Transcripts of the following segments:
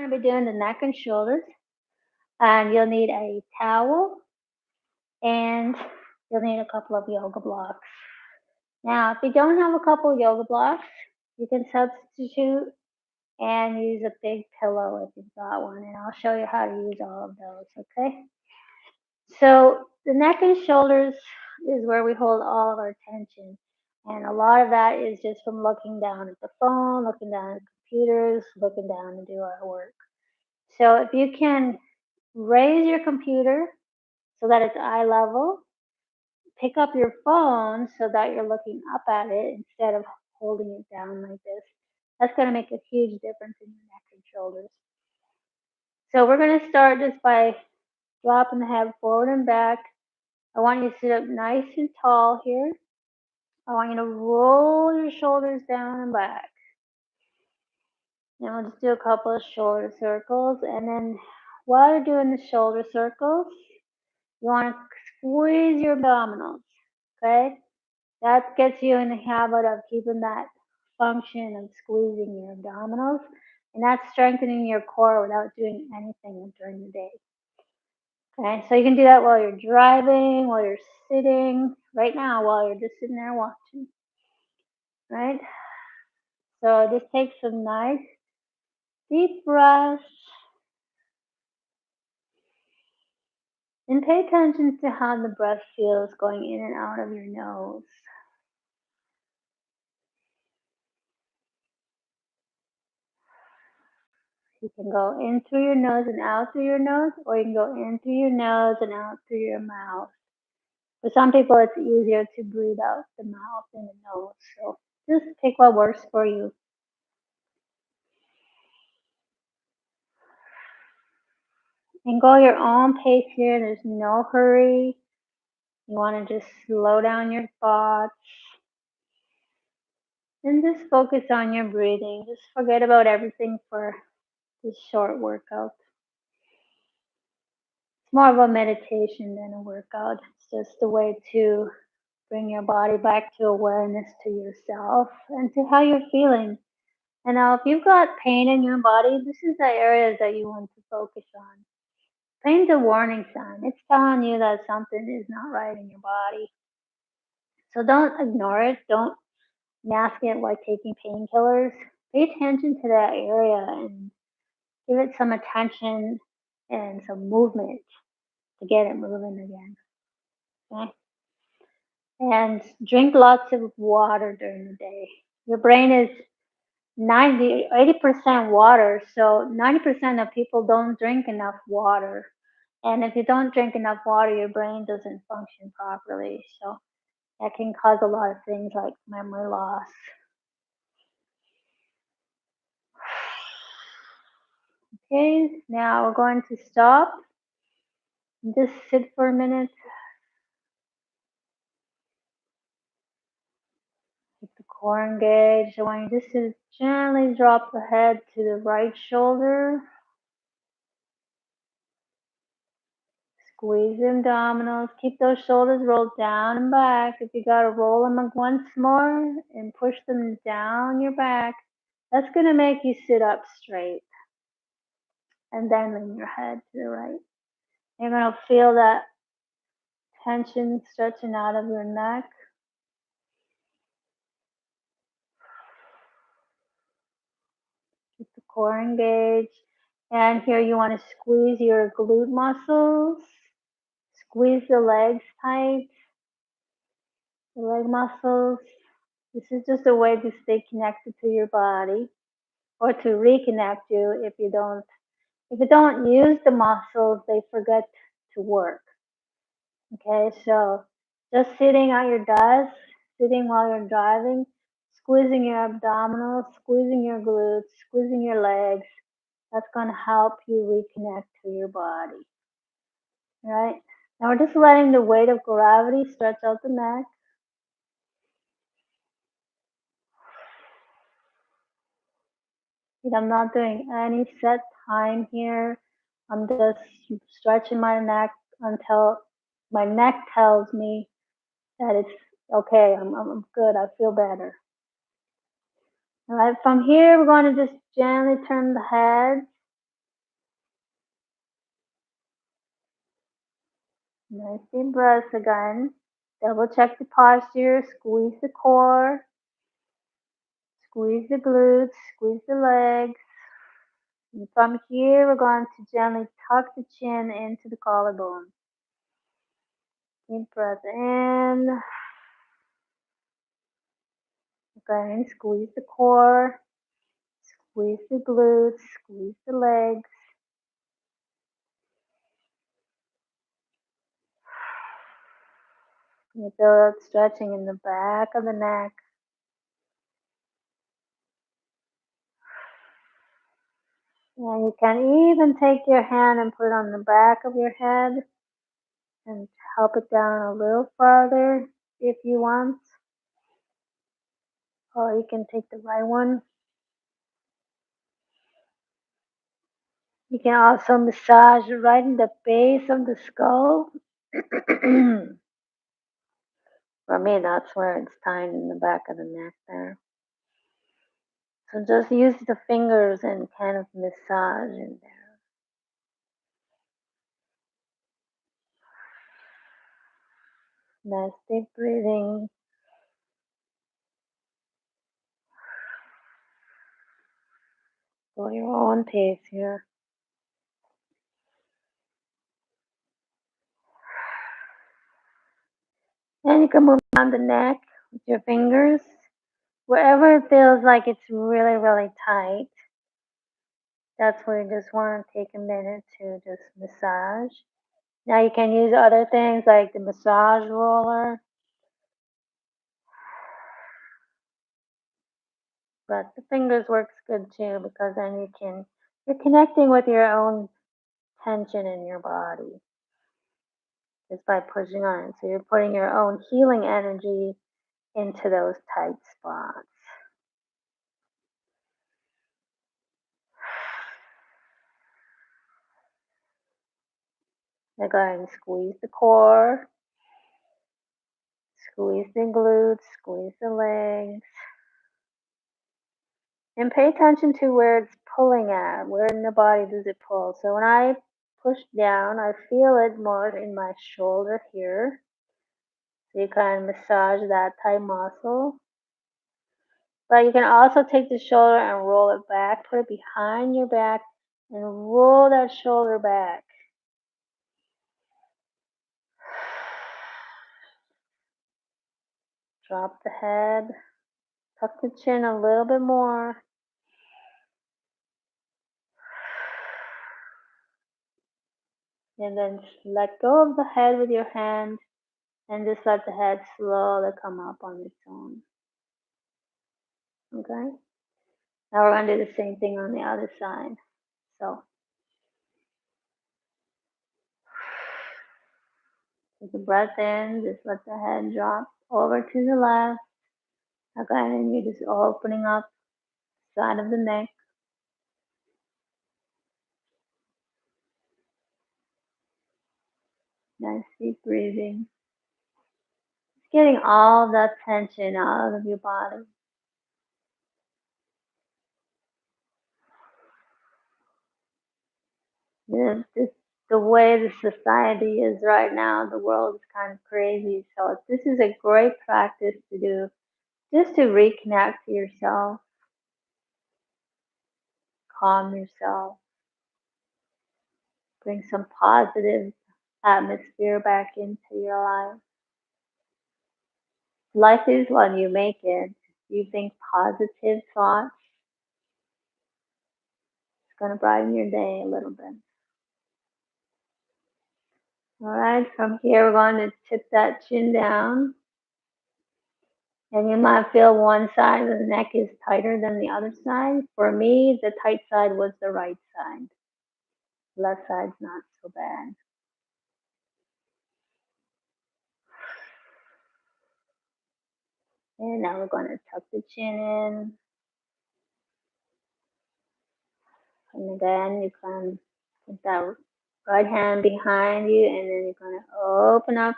going to be doing the neck and shoulders, and you'll need a towel and you'll need a couple of yoga blocks. Now, if you don't have a couple of yoga blocks, you can substitute and use a big pillow if you've got one, and I'll show you how to use all of those, okay? So the neck and shoulders is where we hold all of our tension. And a lot of that is just from looking down at the phone, looking down at computers, looking down to do our work. So if you can raise your computer so that it's eye level, pick up your phone so that you're looking up at it instead of holding it down like this. That's going to make a huge difference in your neck and shoulders. So we're going to start just by dropping the head forward and back. I want you to sit up nice and tall here. I want you to roll your shoulders down and back. And we'll just do a couple of shoulder circles. And then while you're doing the shoulder circles, you want to squeeze your abdominals, okay? That gets you in the habit of keeping that function of squeezing your abdominals. And that's strengthening your core without doing anything during the day. Okay, so you can do that while you're driving, while you're sitting, right now, while you're just sitting there watching, right? So just take some nice deep breaths and pay attention to how the breath feels going in and out of your nose. You can go in through your nose and out through your nose, or you can go in through your nose and out through your mouth. For some people, it's easier to breathe out the mouth than the nose. So just pick what works for you. And go your own pace here. There's no hurry. You want to just slow down your thoughts. And just focus on your breathing. Just forget about everything for this short workout. It's more of a meditation than a workout. It's just a way to bring your body back to awareness to yourself and to how you're feeling. And now if you've got pain in your body, this is the areas that you want to focus on. Pain's a warning sign. It's telling you that something is not right in your body. So don't ignore it. Don't mask it like taking painkillers. Pay attention to that area and give it some attention and some movement to get it moving again. Okay? And drink lots of water during the day. Your brain is 80% water, so 90% of people don't drink enough water. And if you don't drink enough water, your brain doesn't function properly. So that can cause a lot of things like memory loss. Okay, now we're going to stop. Just sit for a minute. Keep the core engaged. I want you just to gently drop the head to the right shoulder. Squeeze the abdominals. Keep those shoulders rolled down and back. If you got to roll them once more and push them down your back, that's going to make you sit up straight. And then lean your head to the right. You're going to feel that tension stretching out of your neck. Keep the core engaged. And here you want to squeeze your glute muscles. Squeeze the legs tight. The leg muscles. This is just a way to stay connected to your body or to reconnect you if you don't use the muscles, they forget to work. Okay, so just sitting at your desk, sitting while you're driving, squeezing your abdominals, squeezing your glutes, squeezing your legs, that's going to help you reconnect to your body. All right, now we're just letting the weight of gravity stretch out the neck. I'm not doing any set time here. I'm just stretching my neck until my neck tells me that it's okay. I'm good. I feel better. All right. From here, we're going to just gently turn the head Nice deep breaths again. Double check the posture, squeeze the core, squeeze the glutes, squeeze the legs. And from here, we're going to gently tuck the chin into the collarbone. Deep breath in. Again, squeeze the core, squeeze the glutes, squeeze the legs. You feel it stretching in the back of the neck. And you can even take your hand and put it on the back of your head and help it down a little farther if you want. Or you can take the right one. You can also massage right in the base of the skull. For me, that's where it's tied in the back of the neck there. So just use the fingers and kind of massage in there. Nice deep breathing. Go your own pace here. And you can move down the neck with your fingers. Wherever it feels like it's really, really tight, that's where you just want to take a minute to just massage. Now you can use other things like the massage roller, but the fingers works good too because then you're connecting with your own tension in your body just by pushing on it. So you're putting your own healing energy into those tight spots. Now go ahead and squeeze the core, squeeze the glutes, squeeze the legs. And pay attention to where it's pulling at. Where in the body does it pull? So when I push down, I feel it more in my shoulder here. So you kind of massage that tight muscle. But you can also take the shoulder and roll it back, put it behind your back, and roll that shoulder back. Drop the head, tuck the chin a little bit more. And then let go of the head with your hand and just let the head slowly come up on its own. Okay? Now we're going to do the same thing on the other side. So, take a breath in, just let the head drop over to the left. Okay, and you're just opening up the side of the neck. Nice deep breathing. Just getting all that tension out of your body. This the way the society is right now, the world is kind of crazy. So this is a great practice to do just to reconnect to yourself, calm yourself, bring some positive atmosphere back into your life. Life is what you make it. You think positive thoughts, it's going to brighten your day a little bit. All right, from here we're going to tip that chin down. And you might feel one side of the neck is tighter than the other side. For me, the tight side was the right side. Left side's not so bad. And now we're going to tuck the chin in. And again, you can put that right hand behind you, and then you're going to open up.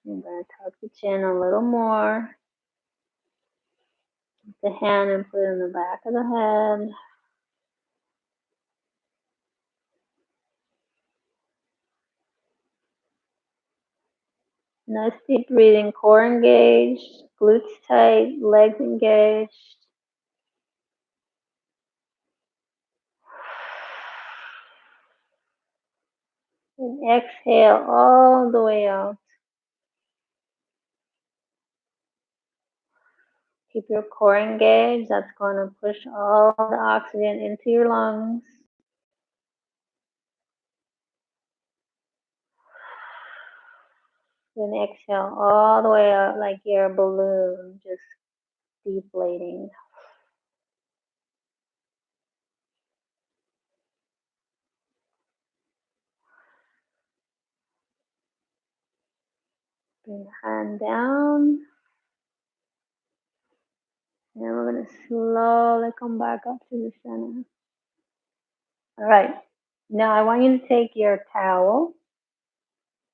You're going to tuck the chin a little more. Take the hand and put it in the back of the head. Nice deep breathing, core engaged, glutes tight, legs engaged. And exhale all the way out. Keep your core engaged. That's going to push all the oxygen into your lungs. Then exhale all the way out like you're a balloon, just deflating. Bring the hand down. And we're going to slowly come back up to the center. All right. Now I want you to take your towel.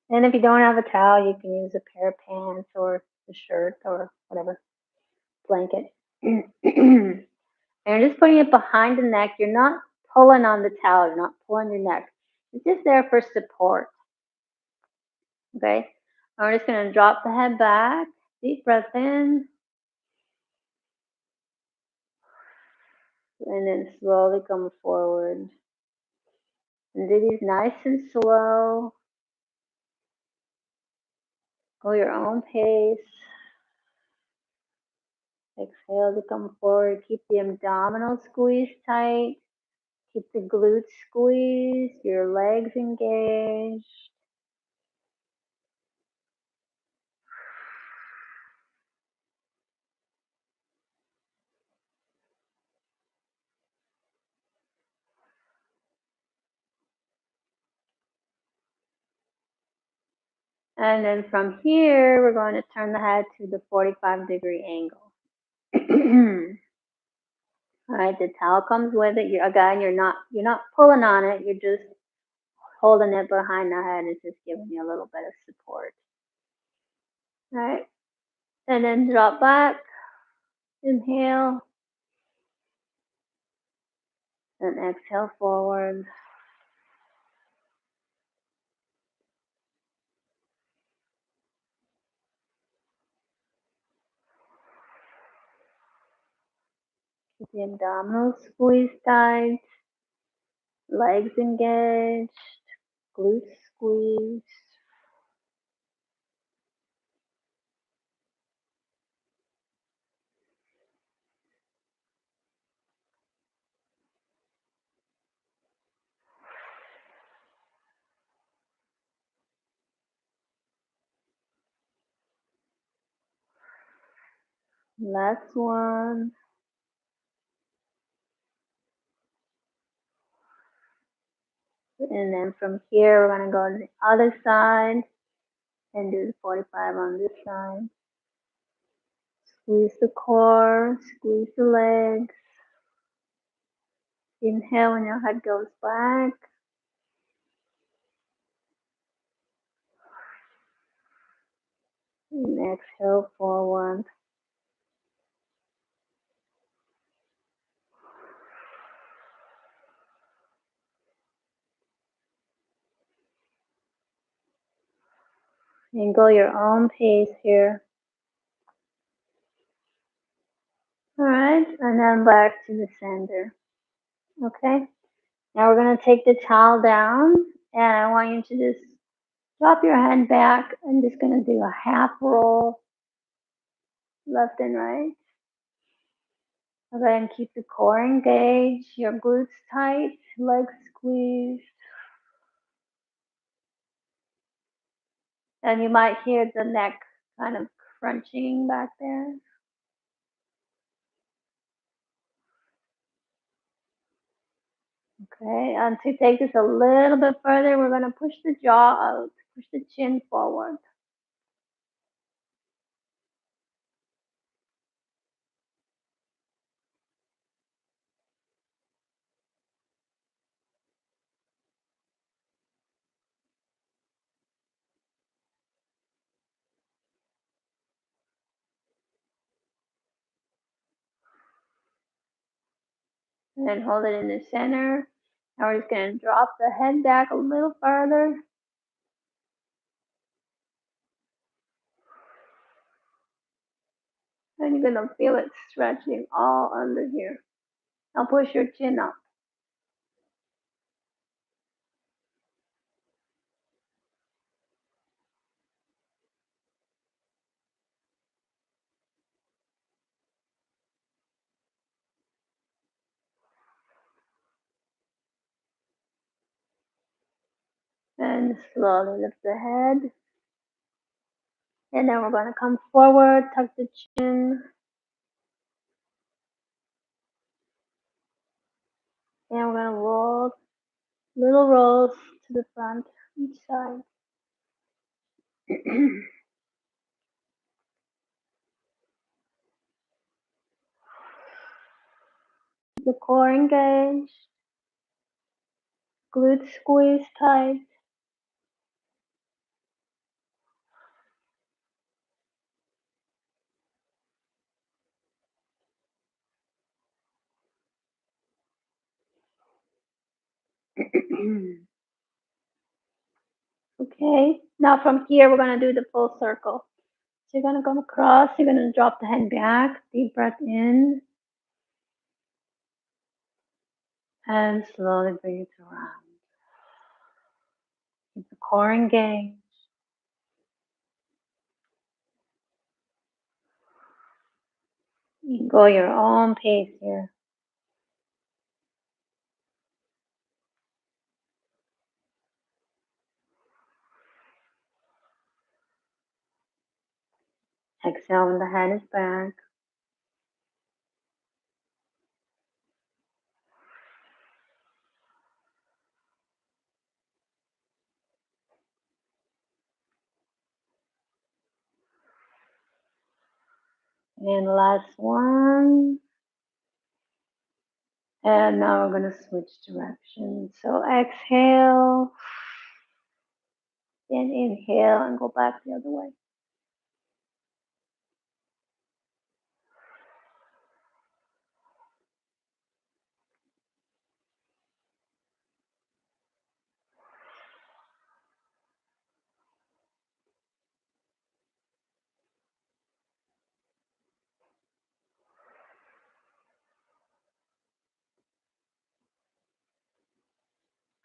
And if you don't have a towel, you can use a pair of pants or a shirt or whatever, blanket. And you're just putting it behind the neck. You're not pulling on the towel. You're not pulling your neck. It's just there for support. Okay? I'm just going to drop the head back. Deep breath in. And then slowly come forward. And do these nice and slow. Go your own pace. Exhale to come forward. Keep the abdominal squeeze tight. Keep the glutes squeezed. Your legs engaged. And then from here, we're going to turn the head to the 45-degree angle. All right, the towel comes with it. Again, you're not pulling on it. You're just holding it behind the head. It's just giving you a little bit of support. All right, and then drop back. Inhale. And exhale forward. Keep the abdominals squeezed tight. Legs engaged. Glutes squeezed. Last one. And then from here, we're going to go to the other side and do the 45 on this side. Squeeze the core, squeeze the legs. Inhale when your head goes back. And exhale forward. And go your own pace here. All right, and then back to the center. Okay, now we're going to take the towel down, and I want you to just drop your head back. I'm just going to do a half roll left and right. Okay, and keep the core engaged, your glutes tight, legs squeezed. And you might hear the neck kind of crunching back there. Okay, and to take this a little bit further, we're going to push the jaw out, push the chin forward. And then hold it in the center. Now we're just going to drop the head back a little further. And you're gonna feel it stretching all under here. Now push your chin up. And slowly lift the head. And then we're gonna come forward, tuck the chin. And we're gonna roll, little rolls to the front, each side. The core engaged, glutes squeeze tight. Okay, now from here we're gonna do the full circle. So you're gonna come across, you're gonna drop the head back, deep breath in, and slowly breathe around. Keep the core engaged. You can go your own pace here. Exhale when the head is back. And last one. And now we're going to switch directions. So exhale, then inhale and go back the other way.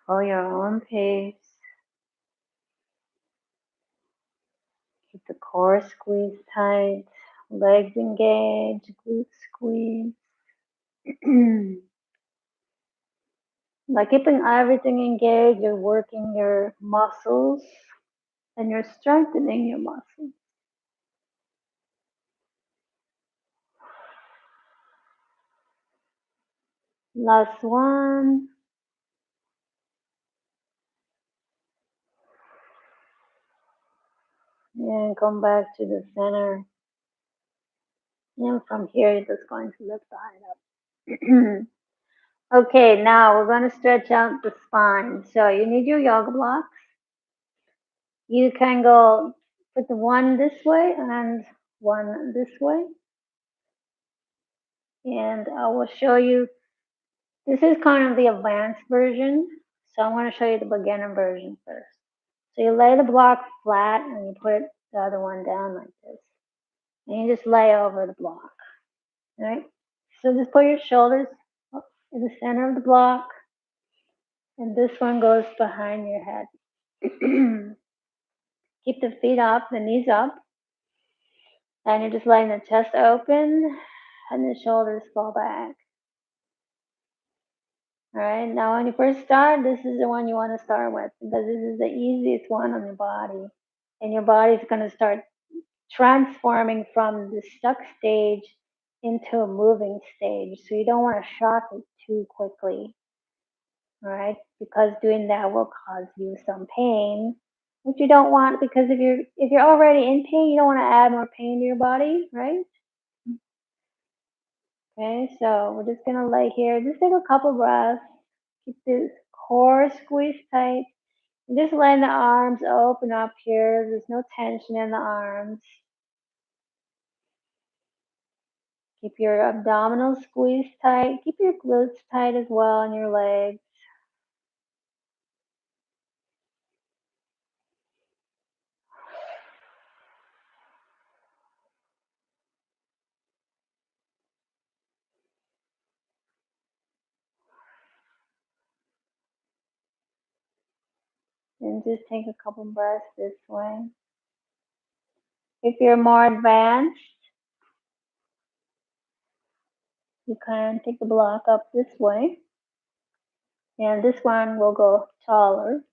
Go your own pace. Keep the core squeezed tight, legs engaged, glutes squeezed. By keeping everything engaged, you're working your muscles and you're strengthening your muscles. Last one. And come back to the center. And from here, you're just going to lift the head up. Okay, now we're going to stretch out the spine. So you need your yoga blocks. You can go put the one this way and one this way. And I will show you, this is kind of the advanced version. So I'm going to show you the beginner version first. So you lay the block flat and you put the other one down like this. And you just lay over the block. All right? So just put your shoulders in the center of the block. And this one goes behind your head. Keep the feet up, the knees up. And you're just letting the chest open and the shoulders fall back. All right, now when you first start, this is the one you want to start with because this is the easiest one on your body. And your body's going to start transforming from the stuck stage into a moving stage. So you don't want to shock it too quickly. All right, because doing that will cause you some pain, which you don't want because if you're already in pain, you don't want to add more pain to your body, right? Okay, so we're just gonna lay here. Just take a couple breaths. Keep this core squeezed tight. And just letting the arms open up here. There's no tension in the arms. Keep your abdominals squeezed tight. Keep your glutes tight as well and your legs. And just take a couple breaths this way. If you're more advanced, you can take the block up this way. And this one will go taller.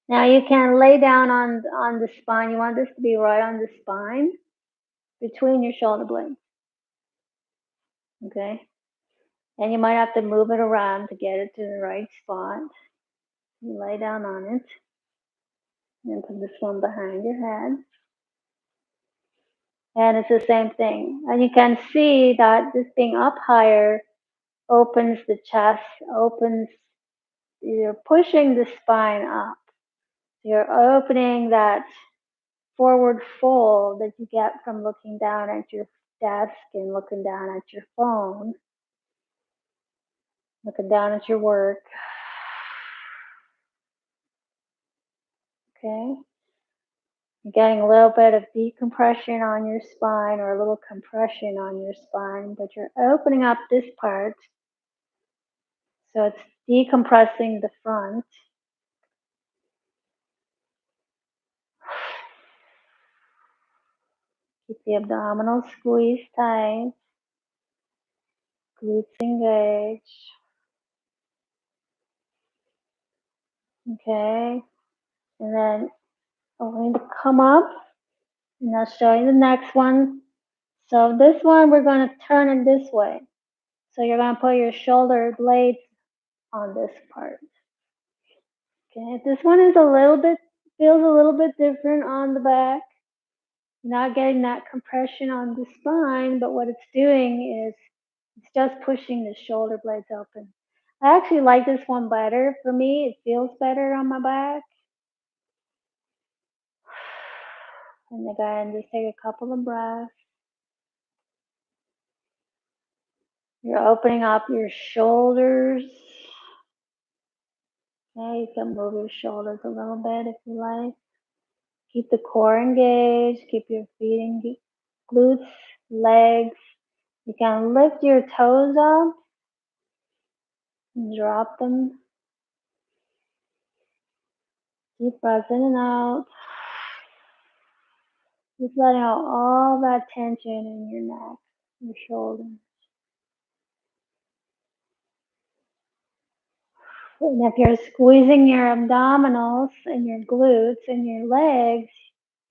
Now you can lay down on the spine. You want this to be right on the spine, between your shoulder blades. Okay? And you might have to move it around to get it to the right spot. You lay down on it. And put this one behind your head. And it's the same thing. And you can see that this being up higher opens the chest, you're pushing the spine up. You're opening that forward fold that you get from looking down at your desk and looking down at your phone, looking down at your work. Okay? You're getting a little bit of decompression on your spine or a little compression on your spine, but you're opening up this part. So it's decompressing the front. Keep the abdominals squeezed tight. Glutes engaged. Okay. And then I'm going to come up and I'll show you the next one. So this one, we're going to turn it this way. So you're going to put your shoulder blades on this part. Okay. This one is feels a little bit different on the back. Not getting that compression on the spine, but what it's doing is it's just pushing the shoulder blades open. I actually like this one better. For me, it feels better on my back. And again, just take a couple of breaths. You're opening up your shoulders. Okay, you can move your shoulders a little bit if you like. Keep the core engaged. Keep your feet engaged. Glutes, legs. You can lift your toes up and drop them. Deep breaths in and out. Just letting out all that tension in your neck, your shoulders. And if you're squeezing your abdominals and your glutes and your legs,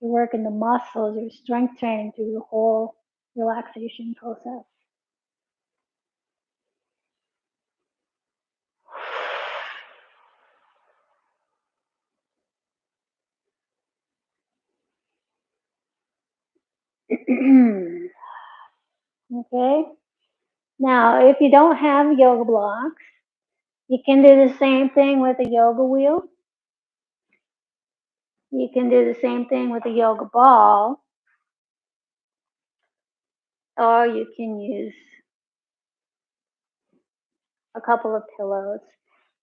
you're working the muscles, you're strength training through the whole relaxation process. Okay. Now, if you don't have yoga blocks, you can do the same thing with a yoga wheel. You can do the same thing with a yoga ball, or you can use a couple of pillows.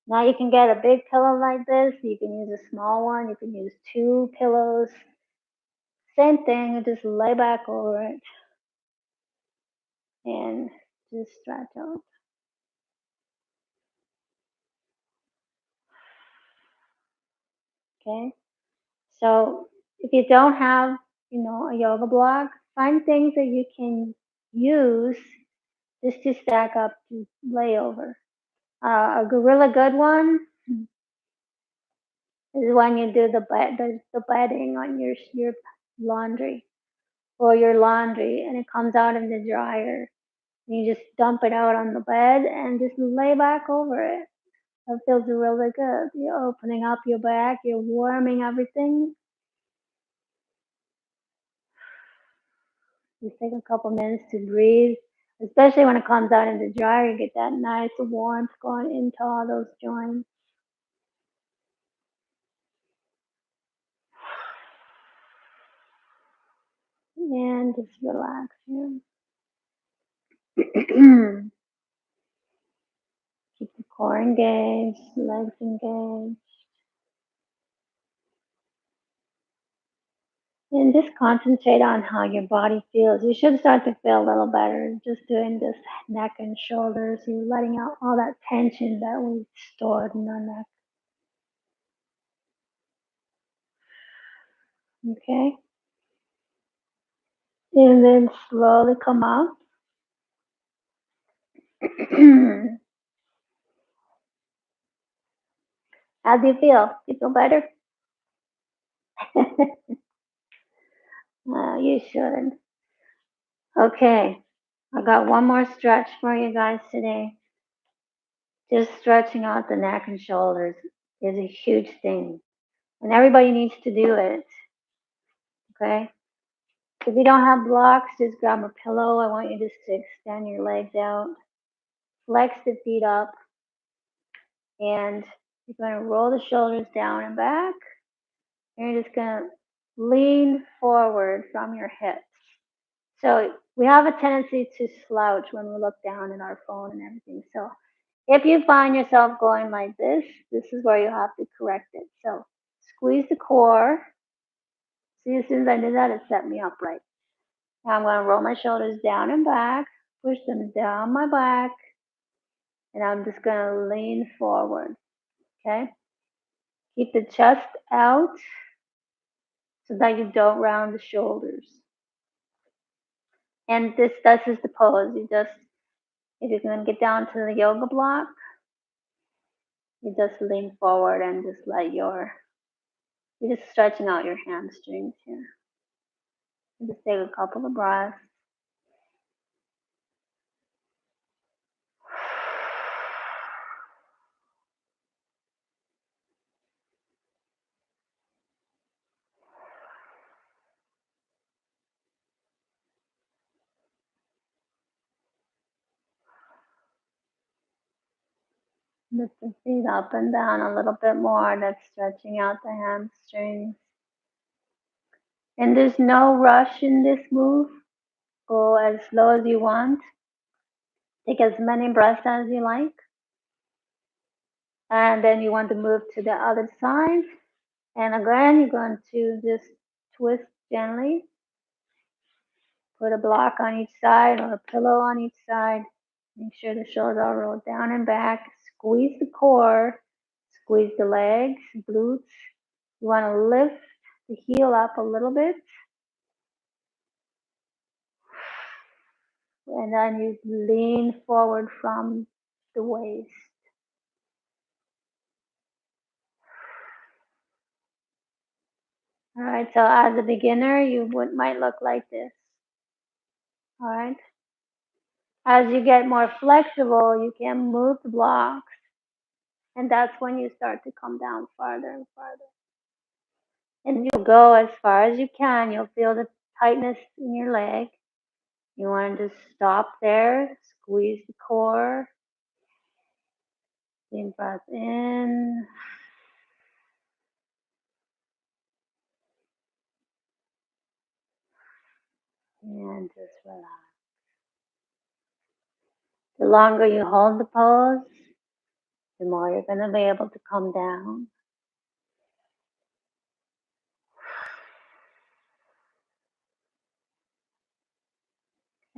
Now you can get a big pillow like this. You can use a small one. You can use 2 pillows. Same thing, just lay back over it and just stretch out. Okay. So if you don't have, a yoga block, find things that you can use just to stack up to lay over. A really good one is when you do the bedding on your laundry or your laundry and it comes out in the dryer. You just dump it out on the bed and just lay back over it. That feels really good. You're opening up your back, you're warming everything. Just take a couple minutes to breathe, especially when it comes out in the dryer. You get that nice warmth going into all those joints. And just relax here. Keep the core engaged, legs engaged. And just concentrate on how your body feels. You should start to feel a little better just doing this neck and shoulders. You're letting out all that tension that we stored in our neck. Okay. And then slowly come up. How do you feel? You feel better? You should. Okay. I got one more stretch for you guys today. Just stretching out the neck and shoulders is a huge thing. And everybody needs to do it. Okay? If you don't have blocks, just grab a pillow. I want you just to extend your legs out, flex the feet up, and you're going to roll the shoulders down and back. And you're just going to lean forward from your hips. So we have a tendency to slouch when we look down at our phone and everything. So if you find yourself going like this is where you have to correct it. So squeeze the core. See, as soon as I did that, it set me up right. Now I'm going to roll my shoulders down and back, push them down my back, and I'm just going to lean forward. Okay? Keep the chest out so that you don't round the shoulders. And this is the pose. You just, if you're going to get down to the yoga block, you just lean forward and just let you're just stretching out your hamstrings here. Just take a couple of breaths. Lift the feet up and down a little bit more. That's stretching out the hamstrings. And there's no rush in this move. Go as slow as you want. Take as many breaths as you like. And then you want to move to the other side. And again, you're going to just twist gently. Put a block on each side or a pillow on each side. Make sure the shoulders are rolled down and back. Squeeze the core. Squeeze the legs, glutes. You want to lift the heel up a little bit. And then you lean forward from the waist. All right, so as a beginner, you might look like this. All right. As you get more flexible, you can move the blocks, and that's when you start to come down farther and farther. And you'll go as far as you can. You'll feel the tightness in your leg. You want to just stop there, squeeze the core. Deep breath in. And just relax. The longer you hold the pose, the more you're going to be able to come down.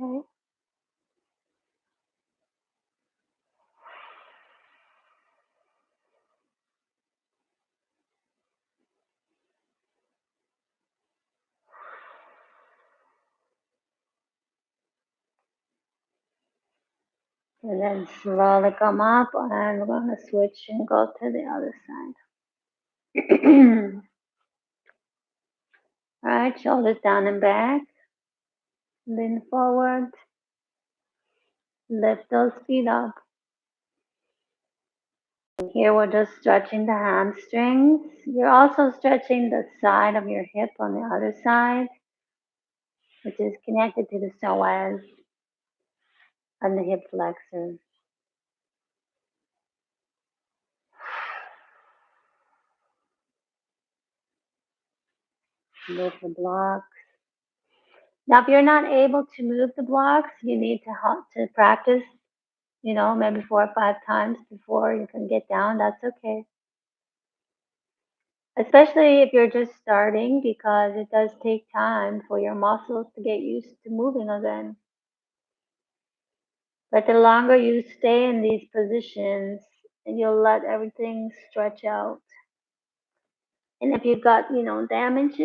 Okay. And then slowly come up, and we're going to switch and go to the other side. All right, shoulders down and back. Lean forward. Lift those feet up. Here we're just stretching the hamstrings. You're also stretching the side of your hip on the other side, which is connected to the psoas and the hip flexor. Move the blocks. Now, if you're not able to move the blocks, you need to help to practice, maybe 4 or 5 times before you can get down. That's okay. Especially if you're just starting, because it does take time for your muscles to get used to moving again. But the longer you stay in these positions, and you'll let everything stretch out. And if you've got, damage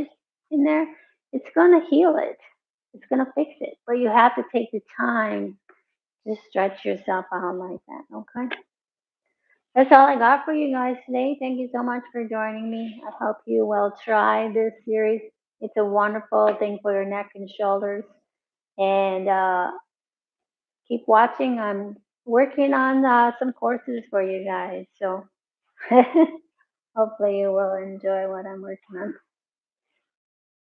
in there, it's gonna heal it. It's gonna fix it. But you have to take the time to stretch yourself out like that, okay? That's all I got for you guys today. Thank you so much for joining me. I hope you will try this series. It's a wonderful thing for your neck and shoulders. And keep watching. I'm working on some courses for you guys. So hopefully you will enjoy what I'm working on.